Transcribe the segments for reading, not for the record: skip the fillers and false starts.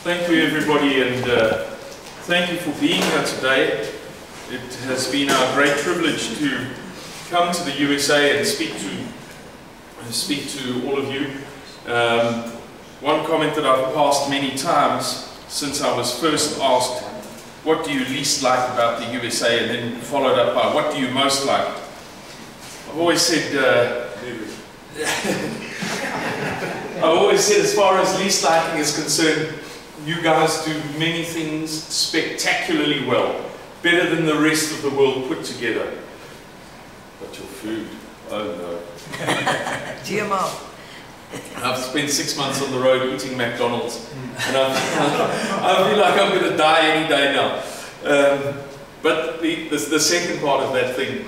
Thank you, everybody, and thank you for being here today. It has been our great privilege to come to the USA and speak to all of you. One comment that I've passed many times since I was first asked, what do you least like about the USA, and then followed up by, what do you most like? I've always said, as far as least liking is concerned, you guys do many things spectacularly well, better than the rest of the world put together. But your food, oh no. GMO. I've spent 6 months on the road eating McDonald's, and I feel like I'm going to die any day now. But the second part of that thing,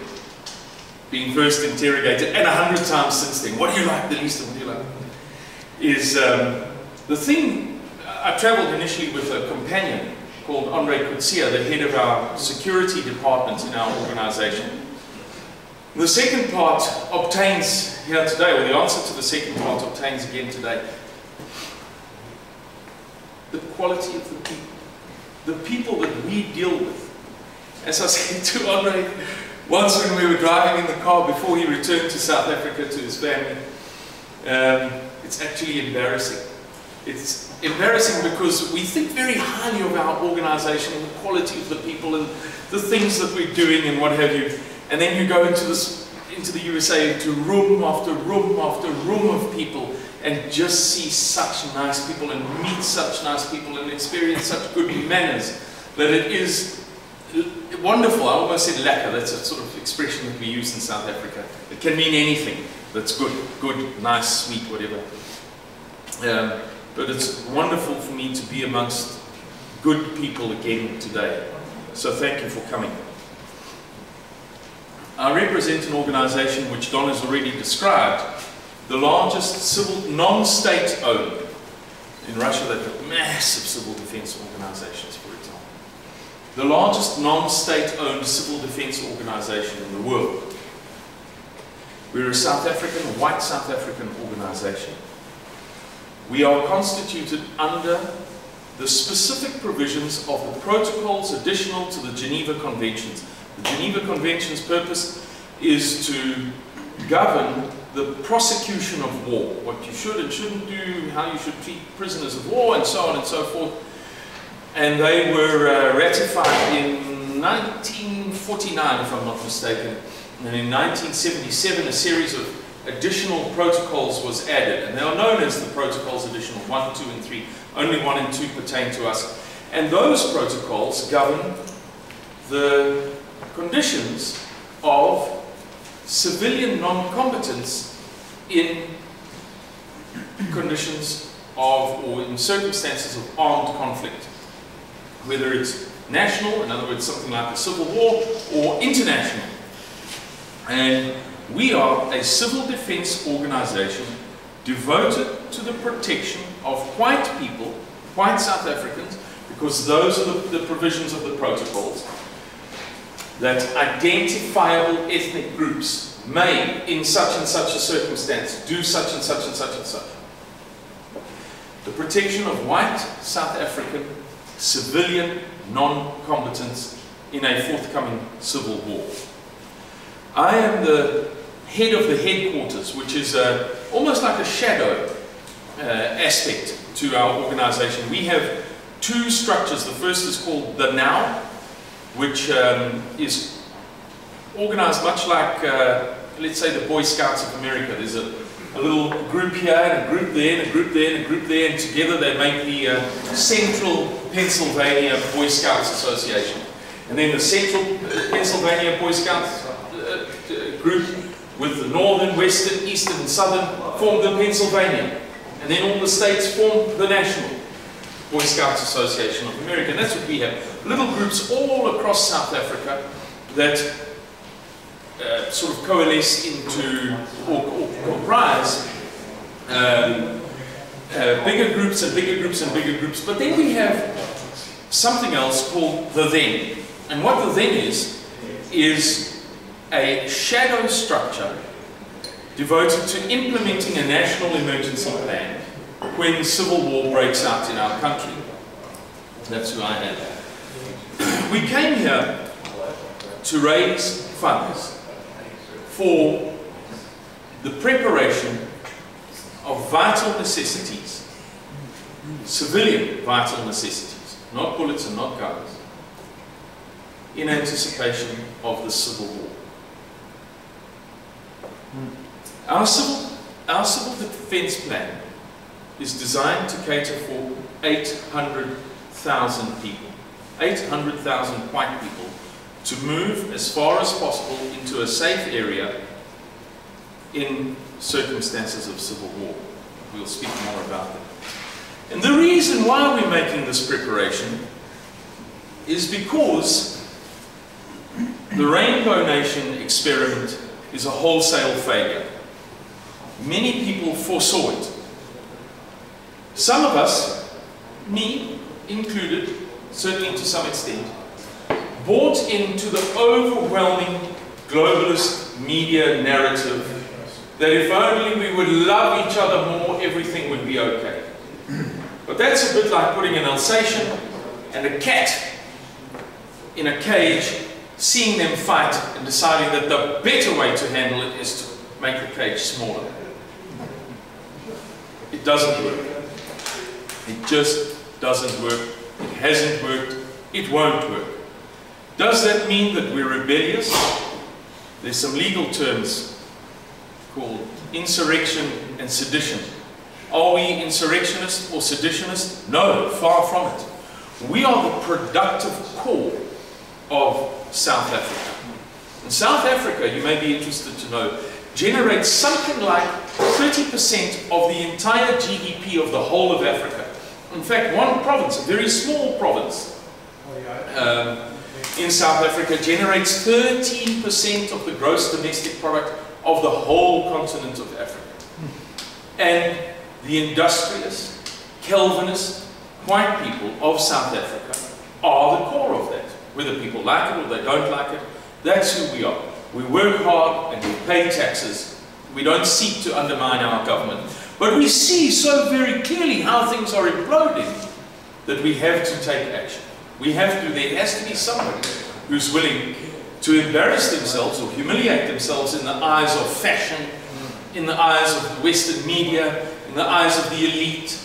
being first interrogated, and 100 times since then, what do you like the least and what do you like? Is the thing. I traveled initially with a companion called Andre Kutsia, the head of our security department in our organization. The second part obtains here today, or the answer to the second part obtains again today. The quality of the people that we deal with. As I said to Andre once when we were driving in the car before he returned to South Africa to his family, it's actually embarrassing. It's embarrassing because we think very highly of our organization and the quality of the people and the things that we're doing and what have you. And then you go into the USA, into room after room after room of people, and just see such nice people and meet such nice people and experience such good manners that it is wonderful. I almost said lekker. That's a sort of expression that we use in South Africa. It can mean anything that's good, nice, sweet, whatever. But it's wonderful for me to be amongst good people again today. So thank you for coming. I represent an organization which Don has already described, the largest civil, non-state owned. In Russia they've got massive civil defense organizations, for example. The largest non-state owned civil defense organization in the world. We're a South African, a white South African organization. We are constituted under the specific provisions of the protocols additional to the Geneva Conventions. The Geneva Convention's purpose is to govern the prosecution of war, what you should and shouldn't do, how you should treat prisoners of war, and so on and so forth. And they were ratified in 1949, if I'm not mistaken. And in 1977, a series of additional protocols was added, and they are known as the protocols additional 1, 2, and 3. Only 1 and 2 pertain to us. And those protocols govern the conditions of civilian non-combatants in conditions of, or in circumstances of armed conflict. Whether it's national, in other words, something like a civil war, or international. And we are a civil defense organization devoted to the protection of white people, white South Africans, because those are the provisions of the protocols, that identifiable ethnic groups may, in such and such a circumstance, do such and such and such and such. The protection of white South African civilian non-combatants in a forthcoming civil war. I am the head of the headquarters, which is almost like a shadow aspect to our organization. We have 2 structures. The first is called the Now, which is organized much like, let's say, the Boy Scouts of America. There's a little group here, and a group there, and a group there, and a group there, and together they make the Central Pennsylvania Boy Scouts Association. And then the Central Pennsylvania Boy Scouts group with the Northern, Western, Eastern, and Southern form the Pennsylvania. And then all the states form the National Boy Scouts Association of America. And that's what we have. Little groups all across South Africa that sort of coalesce into, or comprise bigger groups and bigger groups and bigger groups. But then we have something else called the Then. And what the Then is a shadow structure devoted to implementing a national emergency plan when civil war breaks out in our country. That's who I am. We came here to raise funds for the preparation of vital necessities, civilian vital necessities, not bullets and not guns, in anticipation of the Civil War. Our civil defense plan is designed to cater for 800,000 people, 800,000 white people, to move as far as possible into a safe area in circumstances of civil war. We'll speak more about that. And the reason why we're making this preparation is because the Rainbow Nation experiment is a wholesale failure. Many people foresaw it. Some of us, me included, certainly to some extent, bought into the overwhelming globalist media narrative that if only we would love each other more, everything would be okay. But that's a bit like putting an Alsatian and a cat in a cage, seeing them fight and deciding that the better way to handle it is to make the cage smaller. It doesn't work. It just doesn't work. It hasn't worked. It won't work. Does that mean that we're rebellious? There's some legal terms called insurrection and sedition. Are we insurrectionists or seditionists? No, far from it. We are the productive core of South Africa. And South Africa, you may be interested to know, generates something like 30% of the entire GDP of the whole of Africa. In fact, one province, a very small province in South Africa, generates 13% of the gross domestic product of the whole continent of Africa. And the industrialist, Calvinist, white people of South Africa are the core of that. Whether people like it or they don't like it, that's who we are. We work hard and we pay taxes. We don't seek to undermine our government. But we see so very clearly how things are imploding that we have to take action. We have to, there has to be somebody who's willing to embarrass themselves or humiliate themselves in the eyes of fashion, in the eyes of the Western media, in the eyes of the elite,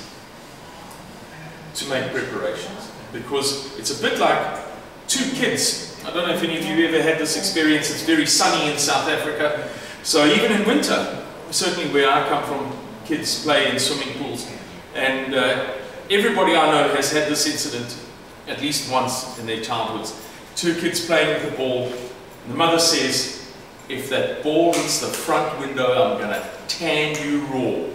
to make preparations. Because it's a bit like two kids. I don't know if any of you ever had this experience. It's very sunny in South Africa. So even in winter, certainly where I come from, kids play in swimming pools. And everybody I know has had this incident at least once in their childhoods. Two kids playing with the ball. And the mother says, if that ball hits the front window, I'm going to tan you raw.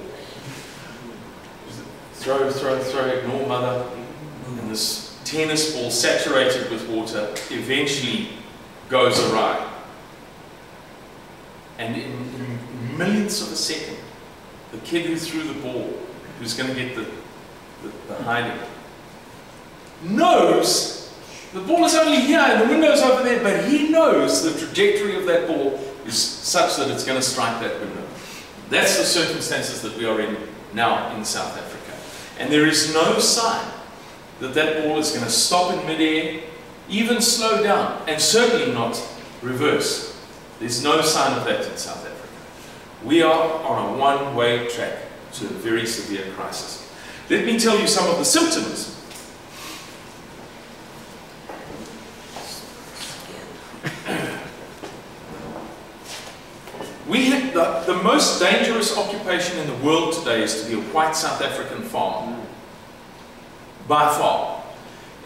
Throw, ignore mother. And this tennis ball saturated with water eventually goes awry. And in millionths of a second, the kid who threw the ball, who's going to get the hiding, knows the ball is only here and the window's over there, but he knows the trajectory of that ball is such that it's going to strike that window. That's the circumstances that we are in now in South Africa. And there is no sign that that ball is going to stop in midair, even slow down, and certainly not reverse. There's no sign of that in South Africa. We are on a one-way track to a very severe crisis. Let me tell you some of the symptoms. The most dangerous occupation in the world today is to be a white South African farmer. By far.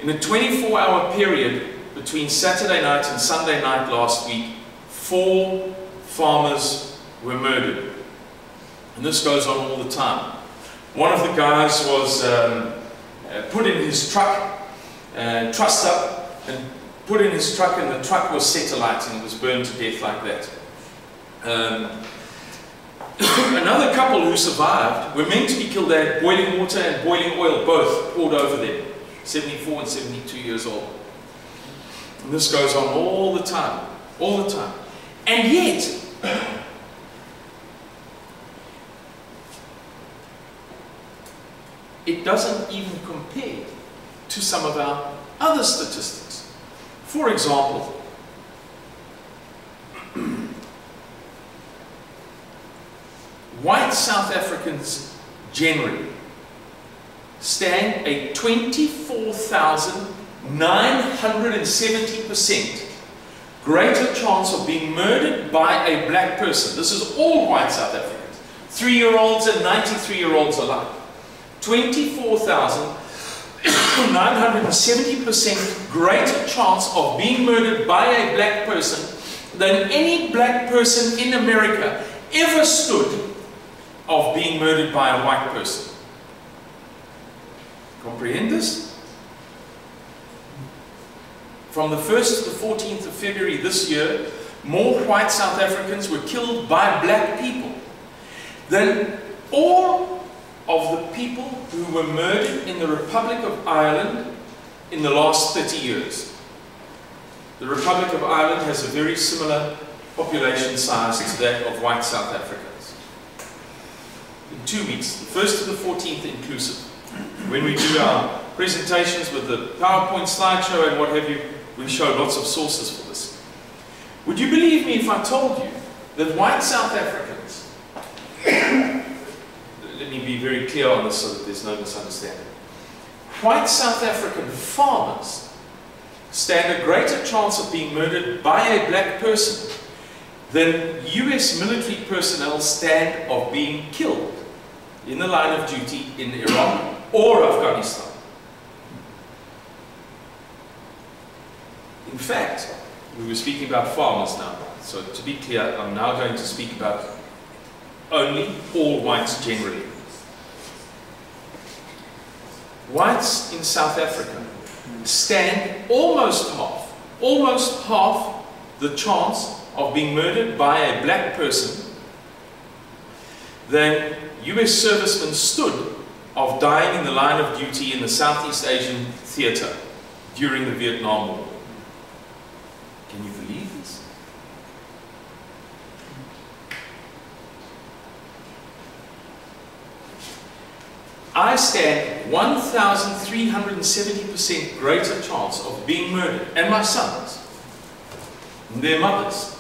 In a 24-hour period between Saturday night and Sunday night last week, 4 farmers were murdered. And this goes on all the time. One of the guys was put in his truck, trussed up, and put in his truck, and the truck was set alight and was burned to death like that. Another couple who survived were meant to be killed. They had boiling water and boiling oil both poured over them, 74 and 72 years old. And this goes on all the time, all the time. And yet, it doesn't even compare to some of our other statistics. For example, white South Africans generally stand a 24,970% greater chance of being murdered by a black person. This is all white South Africans, 3-year-olds and 93-year-olds alike. 24,970% greater chance of being murdered by a black person than any black person in America ever stood of being murdered by a white person. Comprehend this? From the 1st to the 14th of February this year, more white South Africans were killed by black people than all of the people who were murdered in the Republic of Ireland in the last 30 years. The Republic of Ireland has a very similar population size to that of white South Africans. In 2 weeks, the 1st to the 14th inclusive, when we do our presentations with the PowerPoint slideshow and what have you, we show lots of sources for this. Would you believe me if I told you that white South Africans, let me be very clear on this so that there's no misunderstanding. White South African farmers stand a greater chance of being murdered by a black person than US military personnel stand of being killed in the line of duty in Iraq or Afghanistan. In fact, we were speaking about farmers now, so to be clear, I'm now going to speak about only all whites generally. Whites in South Africa stand almost half the chance of being murdered by a black person than US servicemen stood of dying in the line of duty in the Southeast Asian theater during the Vietnam War. Can you believe this? I stand 1,370% greater chance of being murdered, and my sons, and their mothers.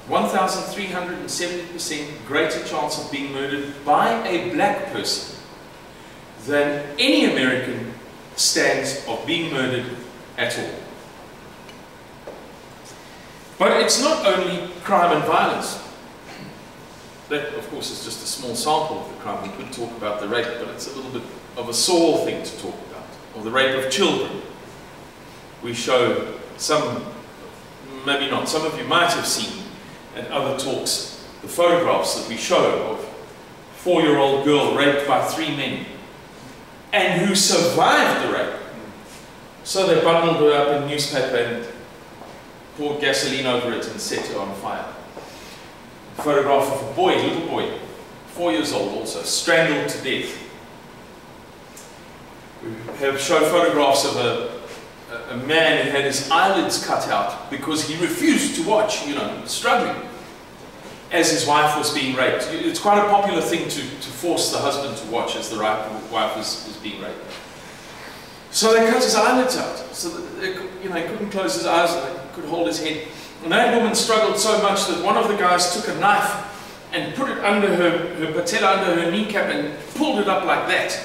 1,370% greater chance of being murdered by a black person than any American stands of being murdered at all. But it's not only crime and violence. That, of course, is just a small sample of the crime. We could talk about the rape, but it's a little bit of a sore thing to talk about. Or the rape of children. We show some, maybe not, some of you might have seen at other talks, the photographs that we show of a 4-year-old girl raped by 3 men, and who survived the rape. So they bundled her up in newspaper and poured gasoline over it and set her on fire. A photograph of a boy, little boy, 4 years old also, strangled to death. We have shown photographs of a man who had his eyelids cut out because he refused to watch, struggling, as his wife was being raped. It's quite a popular thing to force the husband to watch as the wife is being raped. So they cut his eyelids out, so that he couldn't close his eyes and they could hold his head. And that woman struggled so much that one of the guys took a knife and put it under her patella, under her kneecap, and pulled it up like that.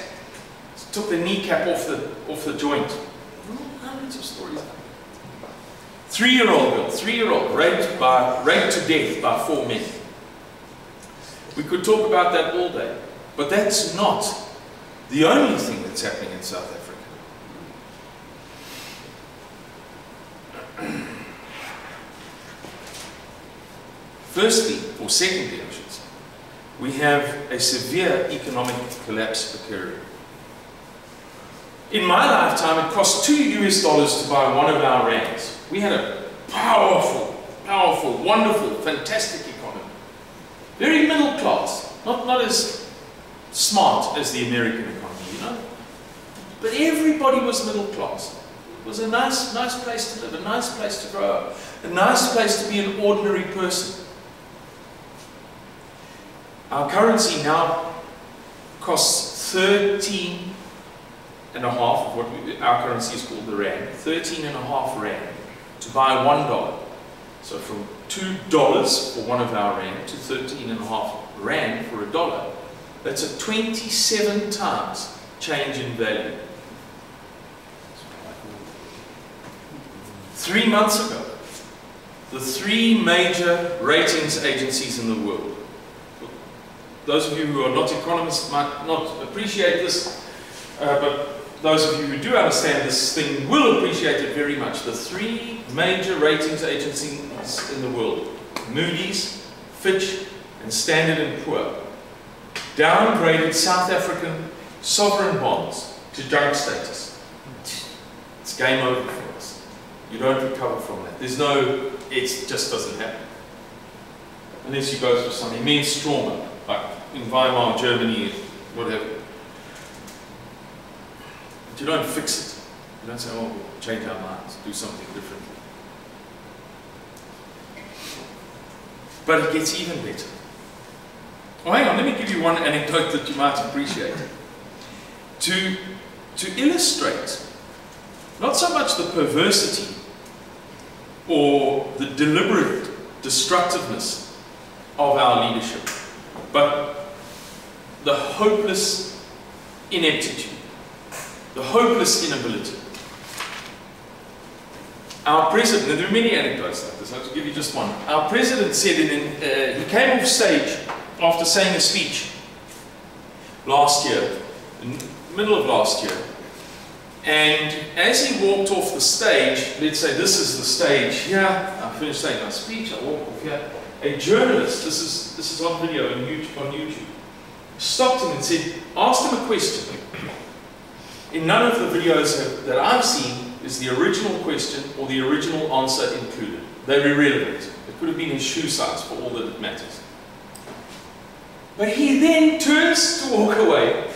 Took the kneecap off the joint. Hundreds of stories. 3-year-old, raped to death by 4 men. We could talk about that all day, but that's not the only thing that's happening in South Africa. Firstly, or secondly, I should say, we have a severe economic collapse occurring. In my lifetime, it cost $2 to buy one of our rands. We had a powerful, wonderful, fantastic economy. Very middle class, not as smart as the American economy, But everybody was middle class. It was a nice place to live, a nice place to grow up, a nice place to be an ordinary person. Our currency now costs 13 and a half of what our currency is called the rand, 13 and a half rand to buy $1. So from $2 for one of our rand to 13 and a half rand for $1. That's a 27 times change in value. 3 months ago, the 3 major ratings agencies in the world, those of you who are not economists might not appreciate this, but those of you who do understand this thing will appreciate it very much. The 3 major ratings agencies in the world, Moody's, Fitch, and Standard & Poor, downgraded South African sovereign bonds to junk status. It's game over for us. You don't recover from that. There's no, it just doesn't happen. Unless you go through some immense trauma, like in Weimar, Germany, whatever. But you don't fix it. You don't say, oh, we'll change our minds, do something different. But it gets even better. Oh, hang on, let me give you one anecdote that you might appreciate. To illustrate not so much the perversity or the deliberate destructiveness of our leadership, but the hopeless ineptitude, the hopeless inability. Our president, and there are many anecdotes like this, I'll give you just one. Our president said, he came off stage after saying a speech last year, in the middle of last year, and as he walked off the stage, let's say this is the stage here, I finished saying my speech, I walk off here, a journalist, this is on video on YouTube, stopped him and said, asked him a question. In none of the videos that I've seen is the original question or the original answer included. They're irrelevant. It could have been his shoe size for all that it matters. But he then turns to walk away,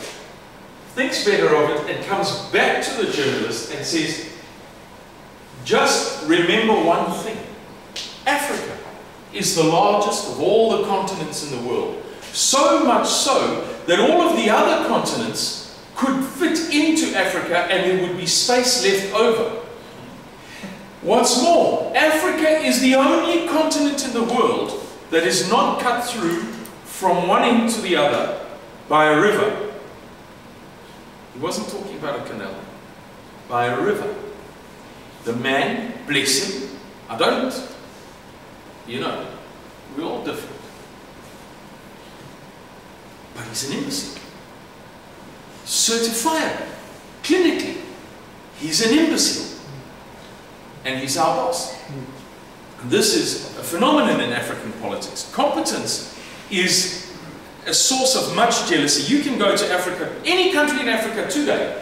thinks better of it, and comes back to the journalist and says, just remember one thing. Africa is the largest of all the continents in the world. So much so that all of the other continents could fit into Africa and there would be space left over. What's more, Africa is the only continent in the world that is not cut through from one end to the other by a river. He wasn't talking about a canal. By a river. The man, bless him, I don't, you know, we're all different. But he's an imbecile. Certifiable, clinically, he's an imbecile. And he's our boss. This is a phenomenon in African politics. Competence is a source of much jealousy. You can go to Africa, any country in Africa today,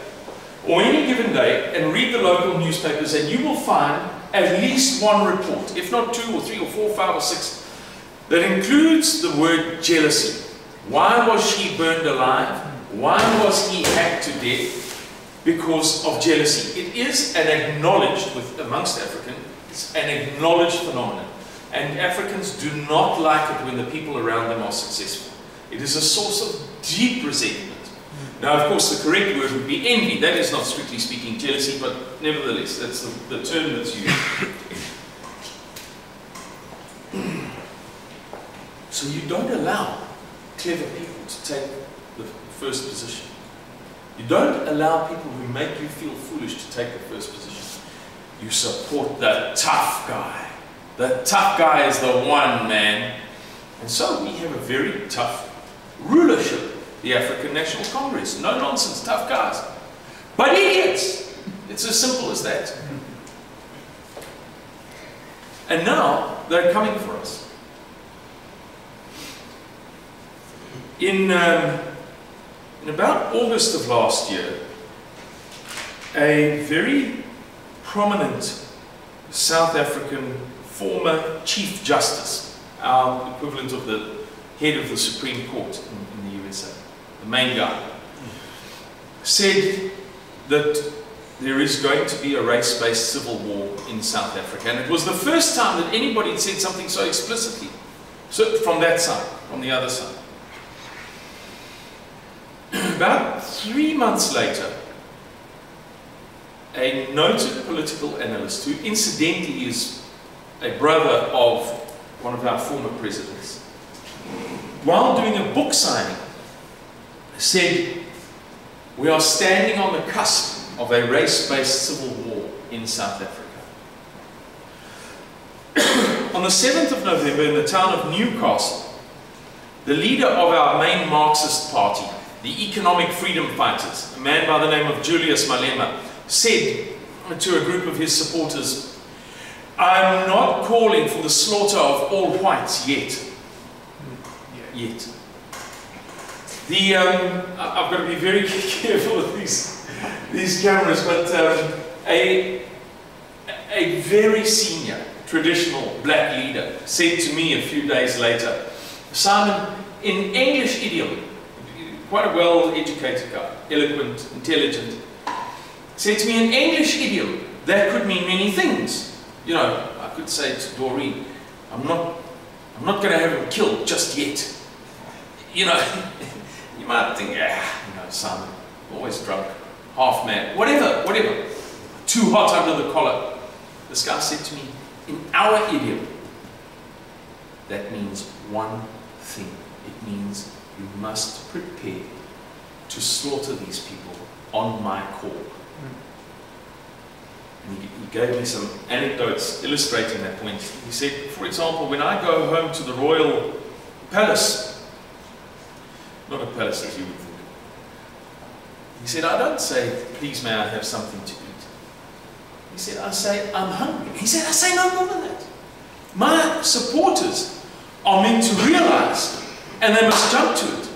or any given day, and read the local newspapers, and you will find at least one report, if not 2 or 3 or 4, 5 or 6, that includes the word jealousy. Why was she burned alive? Why was he hacked to death? Because of jealousy. It is an acknowledged, amongst Africans, it's an acknowledged phenomenon. And Africans do not like it when the people around them are successful. It is a source of deep resentment. Now, of course, the correct word would be envy. That is not strictly speaking jealousy, but nevertheless, that's the term that's used. So you don't allow clever people to take the first position. You don't allow people who make you feel foolish to take the first position. You support the tough guy. The tough guy is the one, man. And so we have a very tough rulership, the African National Congress. No nonsense, tough guys. But idiots! It's as simple as that. And now they're coming for us. In about August of last year, a very prominent South African former Chief Justice, our equivalent of the head of the Supreme Court in the USA, the main guy, said that there is going to be a race-based civil war in South Africa. And it was the first time that anybody had said something so explicitly, from that side, from the other side. About 3 months later, a noted political analyst who incidentally is a brother of one of our former presidents, while doing a book signing, said, "We are standing on the cusp of a race-based civil war in South Africa." On the 7th of November in the town of Newcastle, the leader of our main Marxist party, the Economic Freedom Fighters, a man by the name of Julius Malema, said to a group of his supporters, "I'm not calling for the slaughter of all whites yet." Yet. I've got to be very careful with these cameras, but a very senior traditional black leader said to me a few days later, "Simon, in English idiom," quite a well-educated guy, eloquent, intelligent, said to me, "In English idiom, that could mean many things. You know, I could say to Doreen, I'm not going to have him killed just yet. You know, you might think, Simon, always drunk, half mad, whatever, too hot under the collar." This guy said to me, "In our idiom, that means one thing. It means you must prepare to slaughter these people on my call." And he gave me some anecdotes illustrating that point. He said, for example, when I go home to the royal palace, not a palace as you would think, he said, I don't say, "Please may I have something to eat." He said, I say, "I'm hungry." He said, I say no more than that. My supporters are meant to realize, and they must jump to it.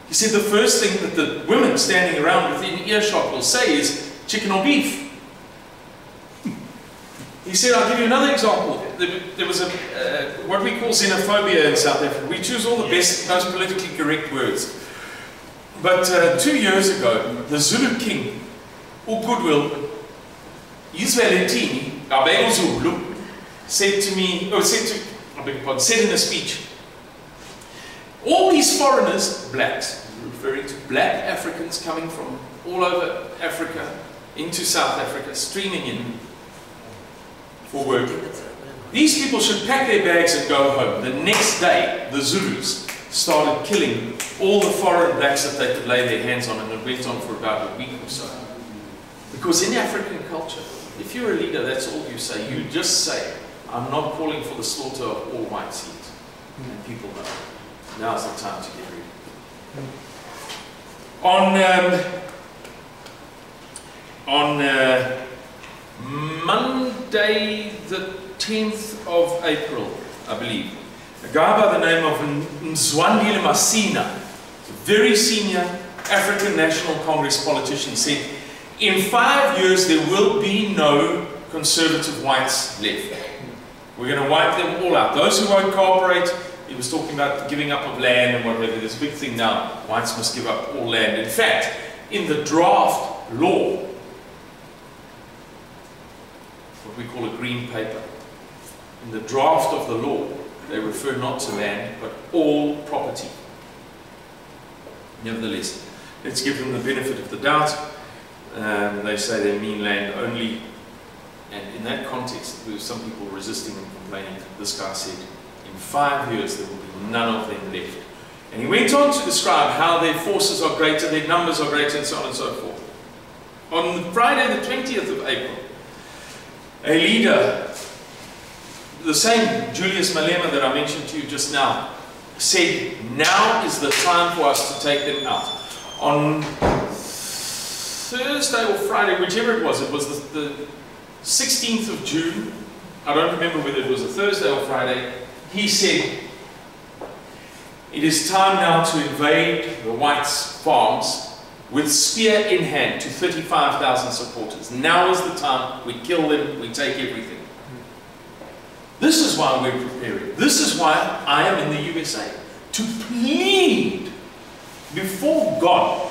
He said the first thing that the women standing around within earshot will say is, "Chicken or beef?" He said, I'll give you another example. There was what we call xenophobia in South Africa. We choose all the best, most politically correct words. But 2 years ago, the Zulu king, uGoodwill Zwelithini Zulu, said to me, said in a speech, all these foreigners, blacks, referring to black Africans coming from all over Africa into South Africa, streaming in for work, these people should pack their bags and go home. The next day, the Zulus started killing all the foreign blacks that they could lay their hands on, and it went on for about a week or so. Because in African culture, if you're a leader, that's all you say. You just say, "I'm not calling for the slaughter of all whites yet." And people know. Now's the time to get ready. On Monday the 10th of April, I believe, a guy by the name of Mzwandile Masina, a very senior African National Congress politician, said, "In 5 years there will be no conservative whites left. We're going to wipe them all out. Those who won't cooperate," he was talking about giving up of land and whatever. There's a big thing now, whites must give up all land. In fact, in the draft law, what we call a green paper, in the draft of the law, they refer not to land, but all property. Nevertheless, let's give them the benefit of the doubt. They say they mean land only, and in that context, there were some people resisting and complaining. This guy said, in 5 years there will be none of them left. And he went on to describe how their forces are greater, their numbers are greater, and so on and so forth. On Friday the 20th of April, a leader, the same Julius Malema that I mentioned to you just now, said, "Now is the time for us to take them out." On Thursday or Friday, whichever it was the 16th of June, I don't remember whether it was a Thursday or Friday, he said, "It is time now to invade the whites' farms with spear in hand to 35,000 supporters. Now is the time, we kill them, we take everything." This is why we're preparing. This is why I am in the USA, to plead before God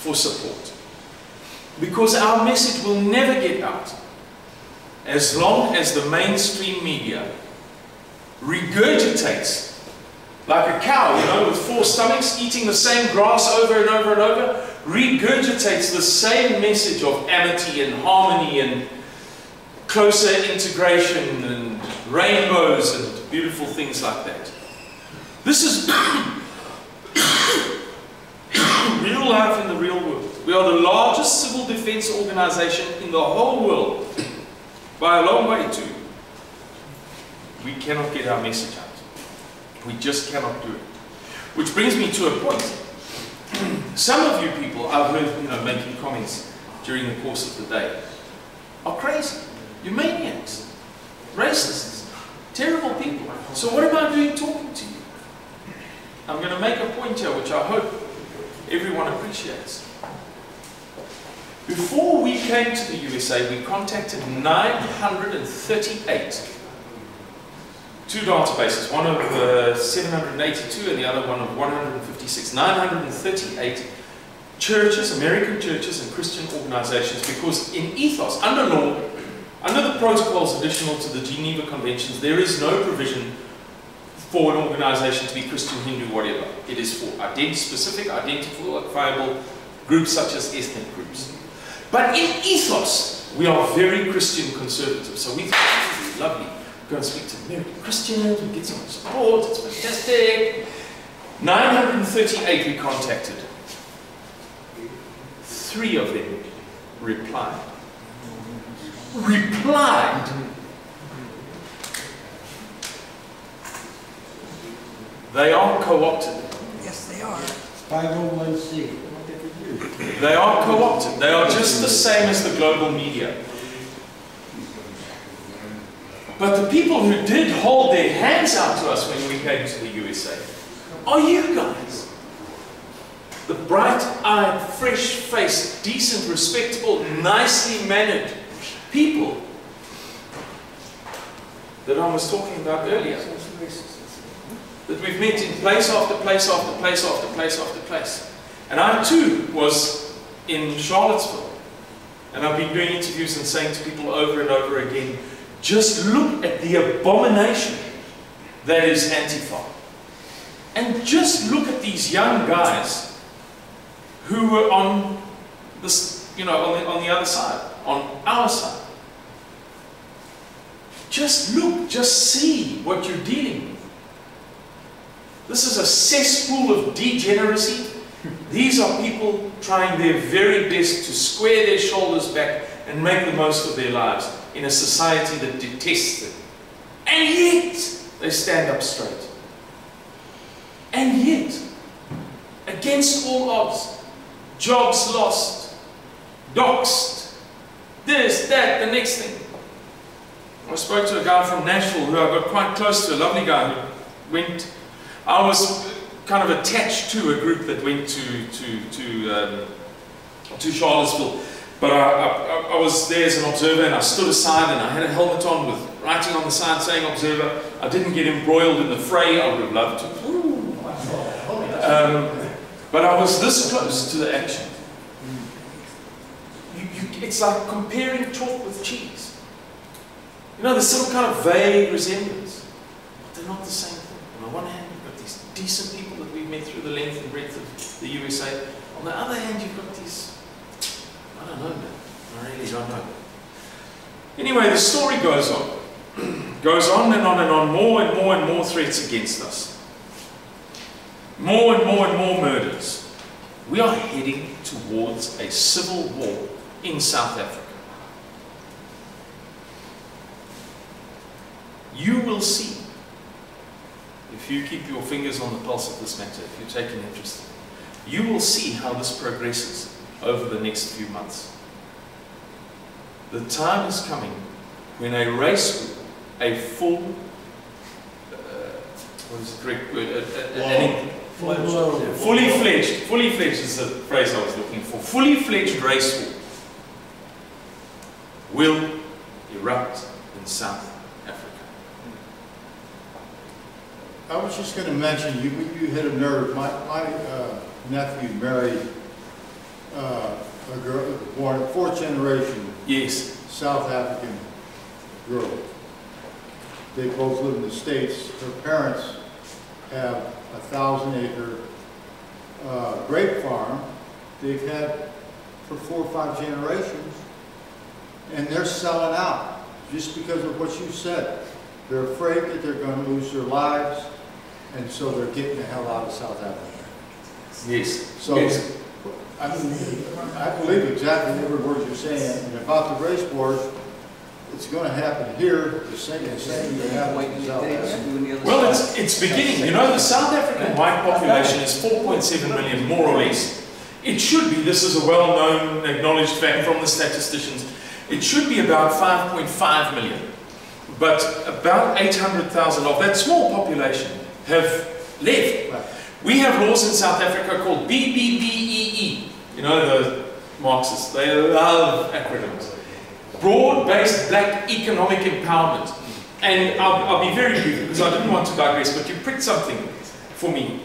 for support. Because our message will never get out as long as the mainstream media regurgitates like a cow, you know, with 4 stomachs, eating the same grass over and over and over, regurgitates the same message of amity and harmony and closer integration and rainbows and beautiful things like that. This is real life in the real world. We are the largest civil defense organization in the whole world, by a long way too. We cannot get our message out. We just cannot do it. Which brings me to a point. Some of you people I've heard, you know, making comments during the course of the day are crazy. You're maniacs, racists, terrible people. So what am I doing talking to you? I'm going to make a point here which I hope everyone appreciates. Before we came to the USA, we contacted 938. 2 databases, one of 782 and the other one of 156. 938 churches, American churches and Christian organizations, because in ethos, under law, under the protocols additional to the Geneva Conventions, there is no provision for an organization to be Christian, Hindu, whatever. It is for specific, identifiable groups such as ethnic groups. But in ethos, we are very Christian conservative. So we think this is lovely. We're going to speak to American Christians, we get so much support, it's fantastic. 938 we contacted. 3 of them replied. Replied! They are co-opted. Yes, they are. 501c. They are co-opted. They are just the same as the global media. But the people who did hold their hands out to us when we came to the USA are you guys. The bright-eyed, fresh-faced, decent, respectable, nicely mannered people that I was talking about earlier. That we've met in place after place after place after place after place. And I too was in Charlottesville. And I've been doing interviews and saying to people over and over again, just look at the abomination that is Antifa. And just look at these young guys who were on this, you know, on the other side, on our side. Just look, just see what you're dealing with. This is a cesspool of degeneracy. These are people trying their very best to square their shoulders back and make the most of their lives in a society that detests them. And yet, they stand up straight. And yet, against all odds, jobs lost, doxed, this, that, the next thing. I spoke to a guy from Nashville who I got quite close to, a lovely guy who went. I was kind of attached to a group that went to Charlottesville, but I was there as an observer, and I stood aside and I had a helmet on with writing on the side saying observer. I didn't get embroiled in the fray. I would have loved to. But I was this close to the action. It's like comparing chalk with cheese. You know, there's some kind of vague resemblance, but they're not the same thing. On the one hand, you've got these decent people that we've met through the length and breadth of the USA. On the other hand, you've got these, I don't know, man. I really don't know. Anyway, the story goes on. Goes on and on and on, more and more and more threats against us. More and more and more murders. We are heading towards a civil war in South Africa. You will see, if you keep your fingers on the pulse of this matter, if you take an interest in it, you will see how this progresses over the next few months. The time is coming when a race, a full, what is the correct word? Fully fledged is the phrase I was looking for. Fully fledged race war will erupt in South Africa. I was just going to mention, you hit a nerve. My nephew married a girl, born 4th generation, Yes. South African girl. They both live in the States. Her parents have a 1,000-acre grape farm they've had for 4 or 5 generations, and they're selling out just because of what you said. They're afraid that they're going to lose their lives, and so they're getting the hell out of South Africa. Yes. So, yes. I believe exactly every word you're saying, and about the race wars, it's going to happen here, the same that happened in South Africa. Well, it's beginning. You know, the South African white population is 4.7 million, more or less. It should be, this is a well-known, acknowledged fact from the statisticians, it should be about 5.5 million. But about 800,000 of that small population have left. Right. We have laws in South Africa called BBBEE. You know, the Marxists, they love acronyms. Broad-based black economic empowerment. And I'll be very brief because I didn't want to digress, but you pricked something for me.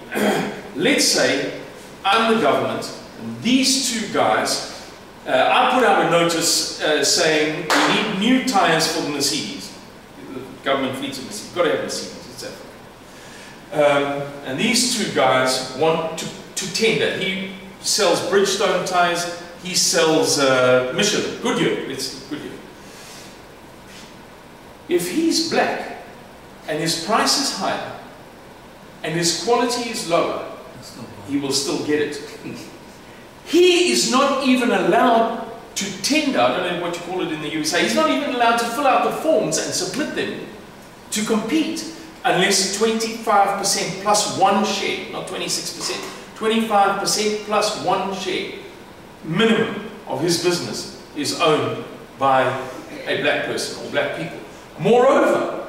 Let's say I'm the government, and these two guys, I put out a notice saying we need new tyres for the Mercedes. The government fleets of Mercedes. You've got to have Mercedes, it's Africa. And these two guys want to tender. He sells Bridgestone tyres, he sells Michelin, Goodyear. It's Goodyear. If he's black and his price is higher and his quality is lower, he will still get it. He is not even allowed to tender, I don't know what you call it in the USA, he's not even allowed to fill out the forms and submit them to compete unless 25% plus 1 share, not 26%, 25% plus 1 share minimum of his business is owned by a black person or black people. Moreover,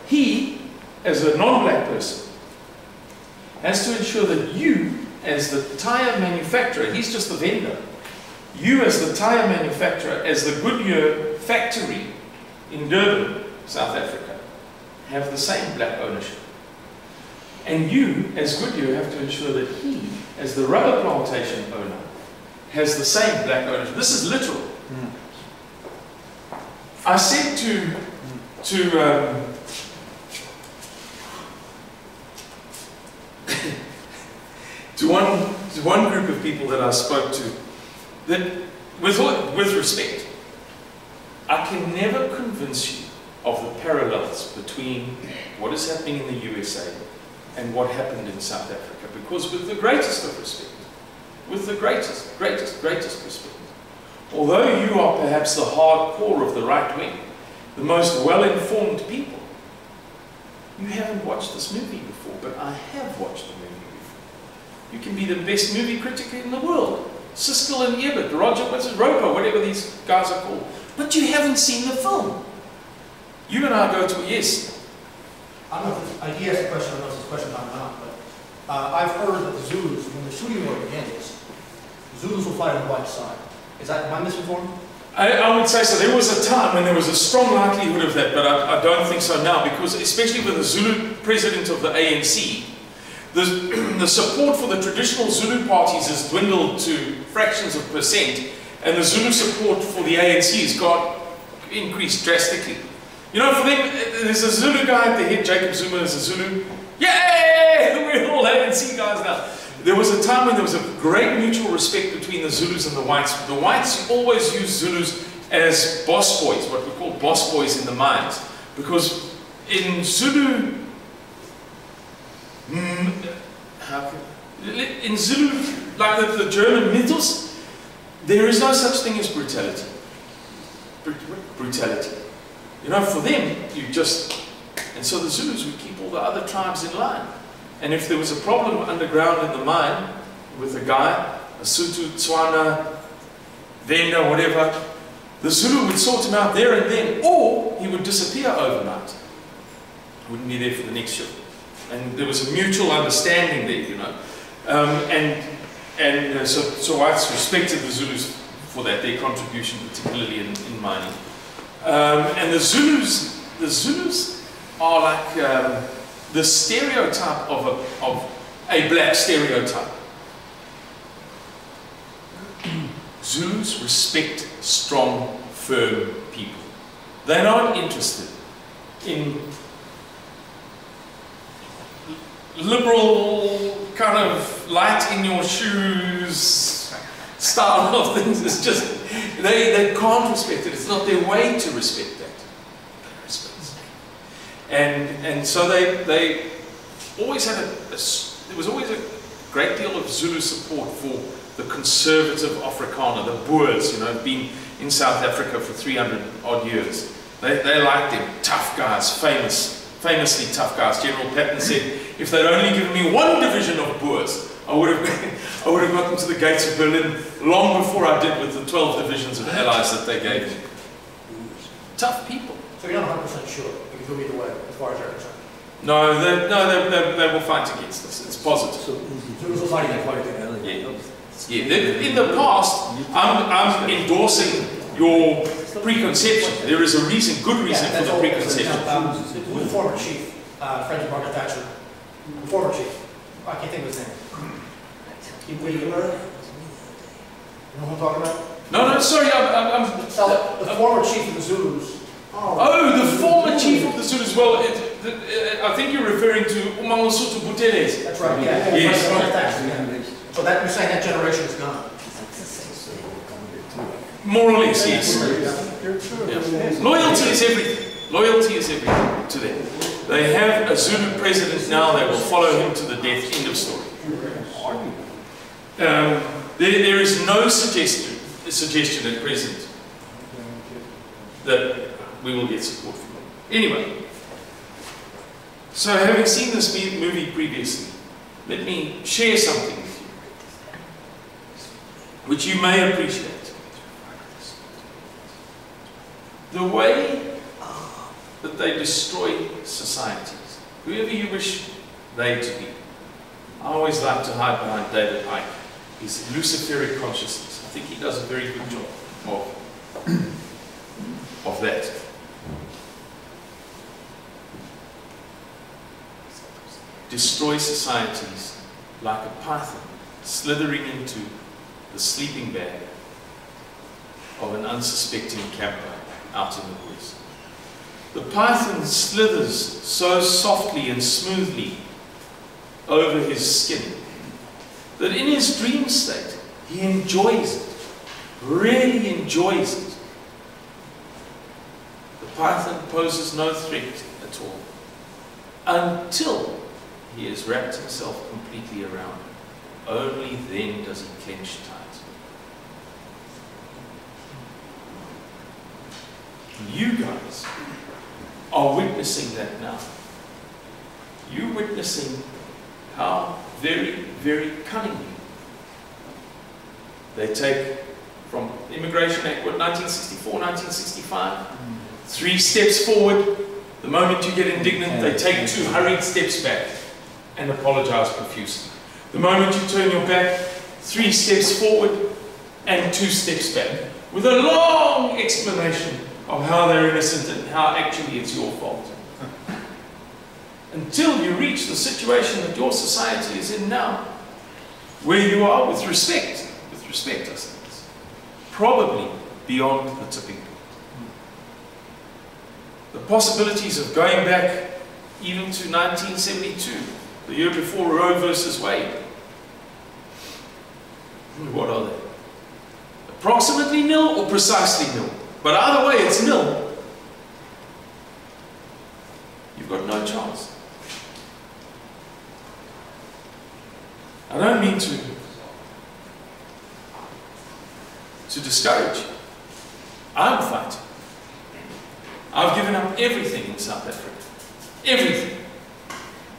he, as a non-black person, has to ensure that you, as the tyre manufacturer, he's just the vendor, you as the tyre manufacturer, as the Goodyear factory in Durban, South Africa, have the same black ownership. And you, as Goodyear, have to ensure that he, as the rubber plantation owner, has the same black ownership. This is literal. I said to one group of people that I spoke to, that with respect, I can never convince you of the parallels between what is happening in the USA and what happened in South Africa, because with the greatest of respect, with the greatest respect, although you are perhaps the hardcore of the right wing, the most well-informed people, you haven't watched this movie before, but I have watched the movie before. You can be the best movie critic in the world, Siskel and Ebert, Roger Roper, whatever these guys are called, but you haven't seen the film. You and I go to, yes. I don't know if he asked a question, I don't know if it's a question or not, but I've heard that the Zulus, when the shooting war begins, Zulus will fight on the white side. Is that, am I misinformed? I would say so. There was a time when there was a strong likelihood of that, but I don't think so now, because especially with the Zulu president of the ANC, the support for the traditional Zulu parties has dwindled to fractions of percent, and the Zulu support for the ANC has got increased drastically. You know, for them, there's a Zulu guy at the head, Jacob Zuma is a Zulu. Yay! We're all ANC guys now. There was a time when there was a great mutual respect between the Zulus and the whites. The whites always used Zulus as boss boys, what we call boss boys in the mines. Because in Zulu, like the German mythos, there is no such thing as brutality. Brutality. You know, for them, you just... And so the Zulus would keep all the other tribes in line. And if there was a problem underground in the mine with a guy, a Sutu, Tswana, Venda, whatever, the Zulu would sort him out there and then, or he would disappear overnight. Wouldn't be there for the next shift. And there was a mutual understanding there, you know. So whites respected the Zulus for that, their contribution, particularly in mining. And the Zulus are like the stereotype of a black stereotype. Zulus respect strong, firm people. They're not interested in liberal kind of light in your shoes style of things. It's just, they can't respect it. It's not their way to respect that. And so they always had there was always a great deal of Zulu support for the conservative Afrikaner, the Boers, you know, been in South Africa for 300 odd years. They liked them, tough guys, famously tough guys. General Patton said, if they'd only given me one division of Boers, I would have gotten to the gates of Berlin long before I did with the 12 divisions of allies that they gave me. Tough people. So you're not 100% sure it could go either way, as far as they're concerned? No, they will fight against us. It's positive. Zulus will fight against Yeah. Yeah. In the past, I'm endorsing your preconception. There is a reason, good reason for the preconception. The former chief, friend of Margaret Thatcher, the former chief, I can't think of his name. You know who I'm talking about? No, sorry, the former chief of the Zulus. Oh, the former chief of the Zulus. Well, I think you're referring to Umangosuthu Buthelezi. That's right, yeah. Yes. Yeah. So that, you're saying that generation is gone? More or less, yes. Yeah. Loyalty is everything. Loyalty is everything to them. They have a Zulu president now, they will follow him to the death, end of story. There is no suggestion at present that we will get support from them. Anyway, so having seen this movie previously, let me share something with you, which you may appreciate. The way that they destroy societies, whoever you wish they to be. I always like to hide behind David Icke, his Luciferic consciousness. I think he does a very good job of that. Destroy societies like a python slithering into the sleeping bag of an unsuspecting camper out in the woods. The python slithers so softly and smoothly over his skin that in his dream state he enjoys it, really enjoys it. The python poses no threat at all until he has wrapped himself completely around it. Only then does he clench tight. You guys are witnessing that now. You're witnessing how very, very cunningly they take from the Immigration Act, what, 1964, 1965? 3 steps forward. The moment you get indignant, they take 2 hurried steps back and apologize profusely. The moment you turn your back, 3 steps forward and 2 steps back, with a long explanation of how they're innocent and how actually it's your fault. Until you reach the situation that your society is in now, where you are with respect, I say this, probably beyond the tipping point. The possibilities of going back even to 1972, the year before Roe versus Wade, what are they? Approximately nil or precisely nil? But either way, it's nil. You've got no chance. I don't mean to discourage you. I'm fighting. I've given up everything in South Africa. Everything.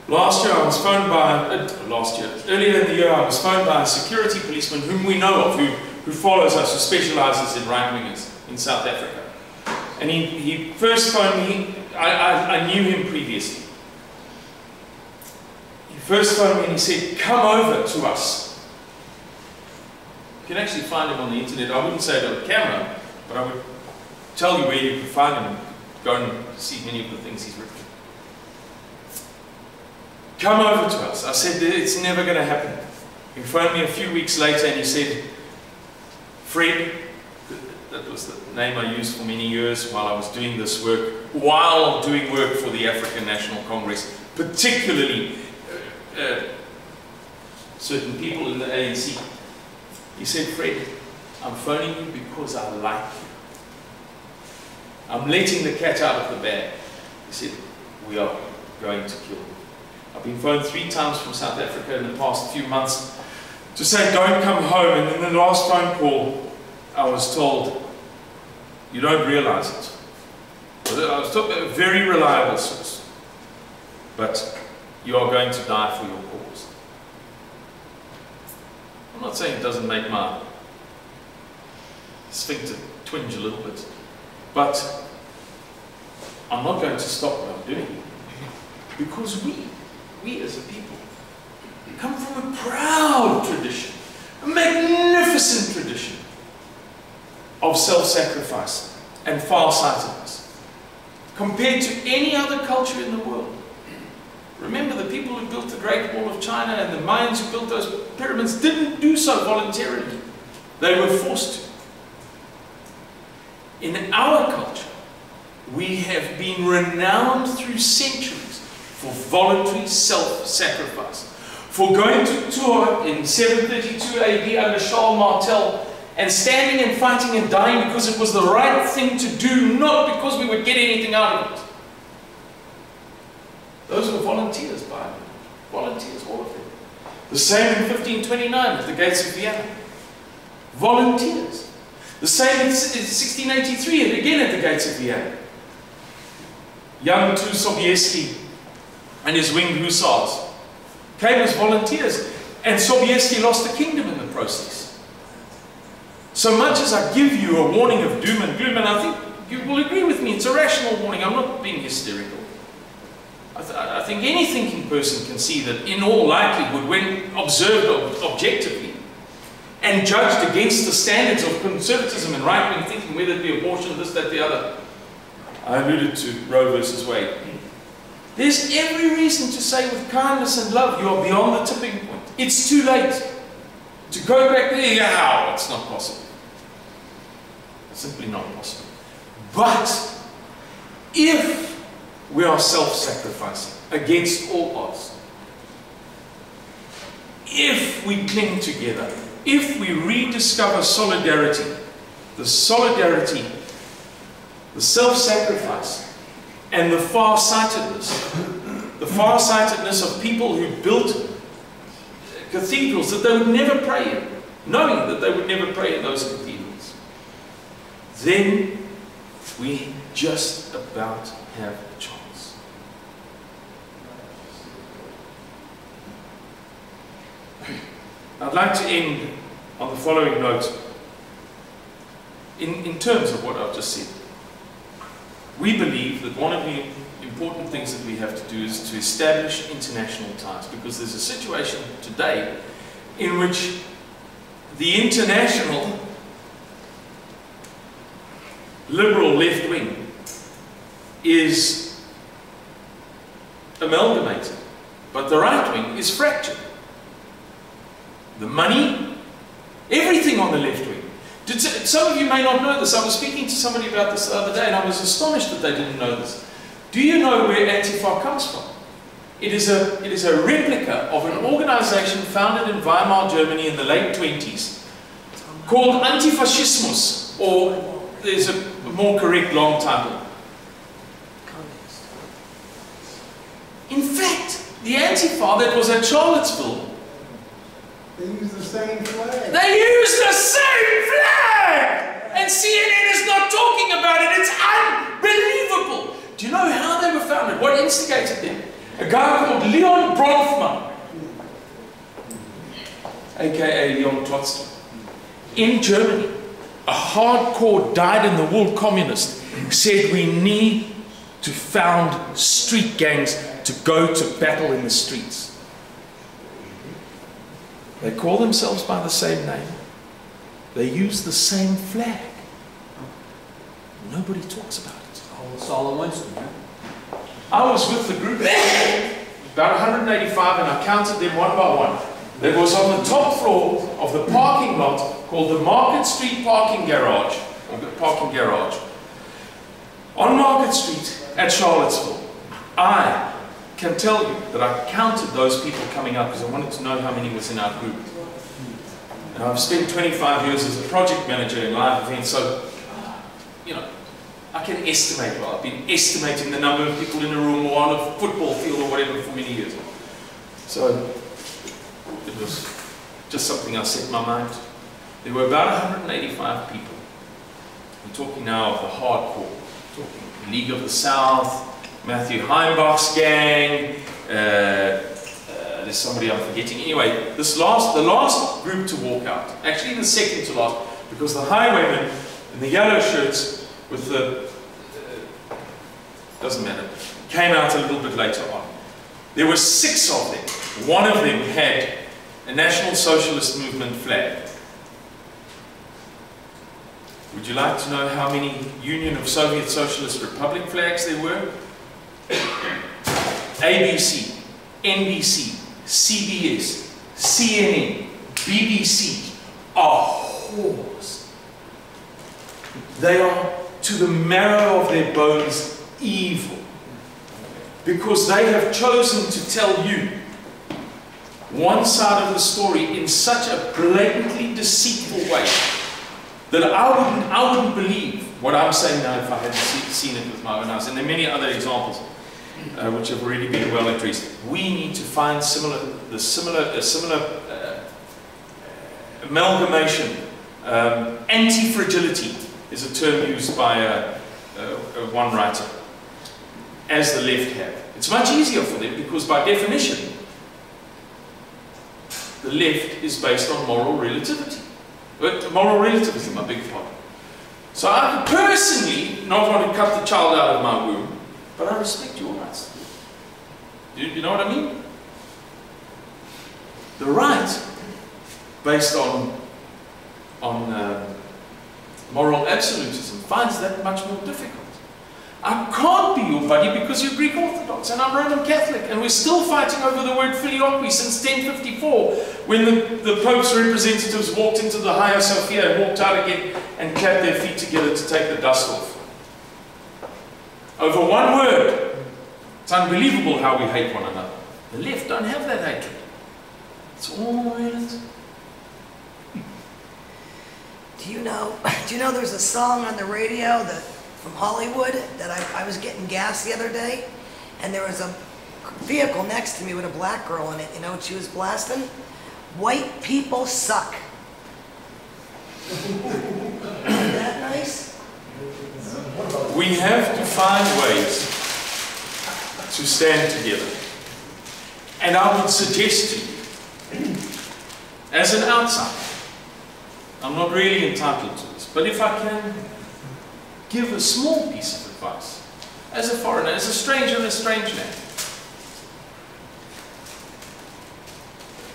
Last year I was phoned by, earlier in the year I was phoned by a security policeman whom we know of, who follows us, who specializes in right-wingers in South Africa. And he first phoned me, I knew him previously. He first phoned me and he said, come over to us. You can actually find him on the internet. I wouldn't say it on camera, but I would tell you where you can find him and go and see many of the things he's written. Come over to us. I said, it's never going to happen. He phoned me a few weeks later and he said, Fred, that was the name I used for many years while I was doing this work, while doing work for the African National Congress, particularly certain people in the ANC. He said, Fred, I'm phoning you because I like you. I'm letting the cat out of the bag. He said, we are going to kill you. I've been phoned 3 times from South Africa in the past few months to say, don't come home. And in the last phone call, I was told, you don't realize it. I was talking about a very reliable source. But you are going to die for your cause. I'm not saying it doesn't make my sphincter twinge a little bit, but I'm not going to stop what I'm doing. Because we as a people, come from a proud tradition, a magnificent tradition of self-sacrifice and far-sightedness, compared to any other culture in the world. Remember, the people who built the Great Wall of China and the Mayans who built those pyramids didn't do so voluntarily. They were forced to. In our culture, we have been renowned through centuries for voluntary self-sacrifice, for going to tour in 732 AD under Charles Martel and standing and fighting and dying because it was the right thing to do, not because we would get anything out of it. Those were volunteers, by the way. Volunteers, all of them. The same in 1529 at the gates of Vienna. Volunteers. The same in 1683 and again at the gates of Vienna. Young Tu Sobieski and his winged hussars came as volunteers, and Sobieski lost the kingdom in the process. So much as I give you a warning of doom and gloom, and I think you will agree with me, it's a rational warning, I'm not being hysterical. I think any thinking person can see that in all likelihood, when observed objectively and judged against the standards of conservatism and right-wing thinking, whether it be abortion, this, that, the other, I alluded to Roe versus Wade, there's every reason to say with kindness and love, you are beyond the tipping point. It's too late. To go back there, yeah, it's not possible. It's simply not possible. But if we are self-sacrificing against all odds, if we cling together, if we rediscover solidarity, the self-sacrifice, and the far-sightedness of people who built cathedrals that they would never pray in, knowing that they would never pray in those cathedrals, then we just about have a chance. I'd like to end on the following note. In terms of what I've just said, we believe that one of the important things that we have to do is to establish international ties, because there's a situation today in which the international liberal left wing is amalgamated, but the right wing is fractured. The money, everything on the left wing. Some of you may not know this. I was speaking to somebody about this the other day and I was astonished that they didn't know this. Do you know where Antifa comes from? It is a replica of an organization founded in Weimar, Germany in the late 20s called Antifascismus, or there's a more correct long title. In fact, the Antifa that was at Charlottesville, They use the same flag. they use the same flag! And CNN is not talking about it. It's unbelievable. Do you know how they were founded? What instigated them? A guy called Leon Bronfman, aka Leon Trotsky, in Germany. A hardcore dyed-in-the-wool communist said we need to found street gangs to go to battle in the streets. They call themselves by the same name. They use the same flag. Nobody talks about it. Solomon Winston, yeah? I was with the group, about 185, and I counted them one by one. There was on the top floor of the parking lot called the Market Street Parking Garage, or the Parking Garage, on Market Street at Charlottesville. I can tell you that I counted those people coming out because I wanted to know how many was in our group. Now, I've spent 25 years as a project manager in live events, so, you know, I can estimate. Well, I've been estimating the number of people in a room or on a football field or whatever for many years. So it was just something I set my mind to. There were about 185 people. We're talking now of the hardcore. We're talking League of the South, Matthew Heimbach's gang, there's somebody I'm forgetting. Anyway, the last group to walk out, actually the second to last, because the highwaymen in the yellow shirts with the, doesn't matter, came out a little bit later on. There were 6 of them. One of them had a National Socialist Movement flag. Would you like to know how many Union of Soviet Socialist Republic flags there were? ABC, NBC, CBS, CNN, BBC are whores. They are to the marrow of their bones evil, because they have chosen to tell you one side of the story in such a blatantly deceitful way that I wouldn't believe what I'm saying now if I hadn't seen it with my own eyes. And there are many other examples which have already been well addressed. We need to find a similar amalgamation. Anti-fragility is a term used by one writer, as the left have. It's much easier for them because by definition, the left is based on moral relativity. Moral relativism, I beg your pardon. So I personally not want to cut the child out of my womb, but I respect your rights. You know what I mean? The right, based on moral absolutism, finds that much more difficult. I can't be your buddy because you're Greek Orthodox and I'm Roman Catholic, and we're still fighting over the word filioque since 1054, when the Pope's representatives walked into the Hagia Sophia and walked out again and clapped their feet together to take the dust off. Over one word. It's unbelievable how we hate one another. The left don't have that hatred. It's all relative. Do you know there's a song on the radio from Hollywood that I was getting gas the other day, and there was a vehicle next to me with a black girl in it. You know what she was blasting? White people suck. Isn't that nice? We have to find ways to stand together. And I would suggest to you, as an outsider, I'm not really entitled to this, but if I can give a small piece of advice, as a foreigner, as a stranger in a strange land,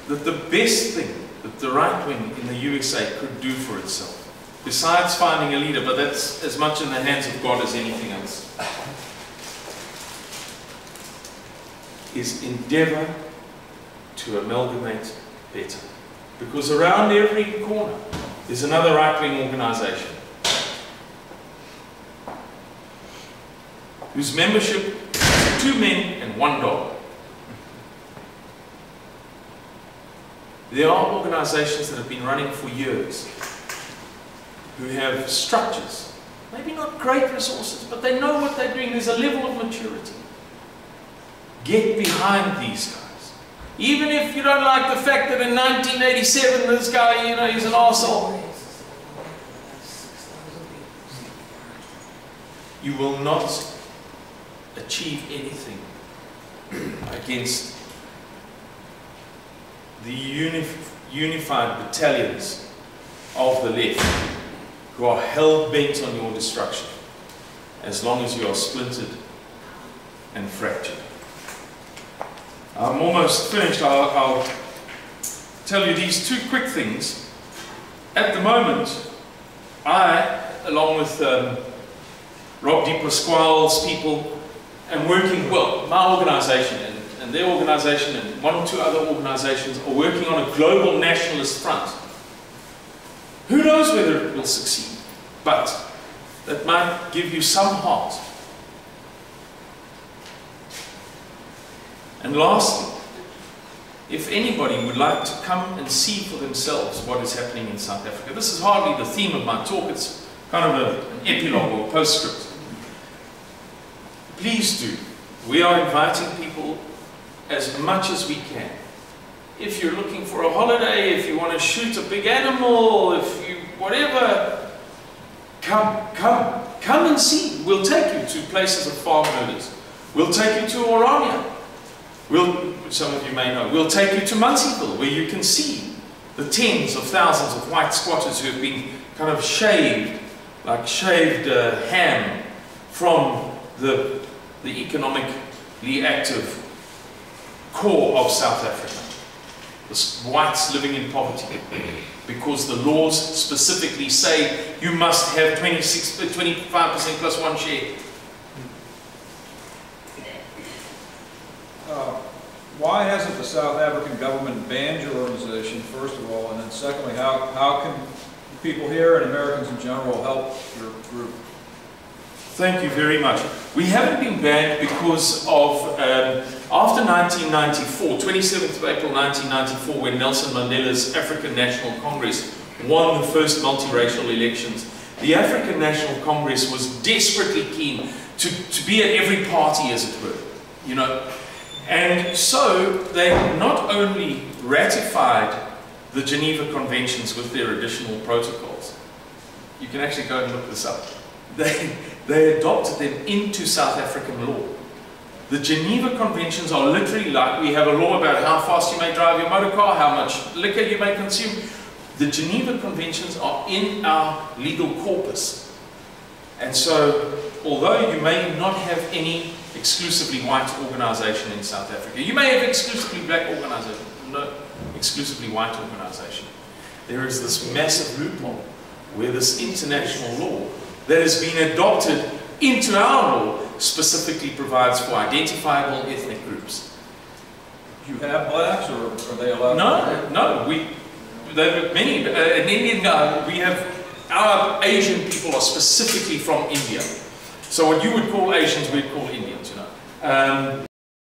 that the best thing that the right wing in the USA could do for itself, besides finding a leader, but that's as much in the hands of God as anything else, is endeavor to amalgamate better. Because around every corner is another right-wing organization whose membership is 2 men and 1 dog. There are organizations that have been running for years who have structures, maybe not great resources, but they know what they're doing. There's a level of maturity. Get behind these guys. Even if you don't like the fact that in 1987 this guy, you know, he's an arsehole. You will not achieve anything against the unified battalions of the left who are hell-bent on your destruction, as long as you are splintered and fractured. I'm almost finished. I'll tell you these 2 quick things. At the moment, I, along with Rob Di Pasquale's people, am working, well, my organization and their organization and 1 or 2 other organizations are working on a global nationalist front. Who knows whether it will succeed, but that might give you some heart. And lastly, if anybody would like to come and see for themselves what is happening in South Africa, this is hardly the theme of my talk, it's kind of an epilogue or postscript. Please do. We are inviting people as much as we can. If you're looking for a holiday, if you want to shoot a big animal, if you, whatever, come and see. We'll take you to places of farm murders. We'll take you to Orania. Some of you may know, we'll take you to Munseyville, where you can see the tens of thousands of white squatters who have been kind of shaved, like shaved ham from the economically active core of South Africa. The whites living in poverty, because the laws specifically say you must have 25% plus one share. Why hasn't the South African government banned your organization, first of all, and then secondly, how can people here and Americans in general help your group? Thank you very much. We haven't been banned because of, after 1994, 27th of April 1994, when Nelson Mandela's African National Congress won the first multiracial elections, the African National Congress was desperately keen to be at every party, as it were, you know. And so they not only ratified the Geneva Conventions with their additional protocols, you can actually go and look this up, they adopted them into South African law. The Geneva Conventions are literally like, we have a law about how fast you may drive your motor car, how much liquor you may consume. The Geneva Conventions are in our legal corpus. And so, although you may not have any exclusively white organization in South Africa, you may have exclusively black organization, no exclusively white organization, there is this massive loophole where this international law that has been adopted into our law specifically provides for identifiable ethnic groups. Do you have blacks, or are they allowed? No, there are many. In India, we have, our Asian people are specifically from India. So what you would call Asians, we'd call Indians, you know.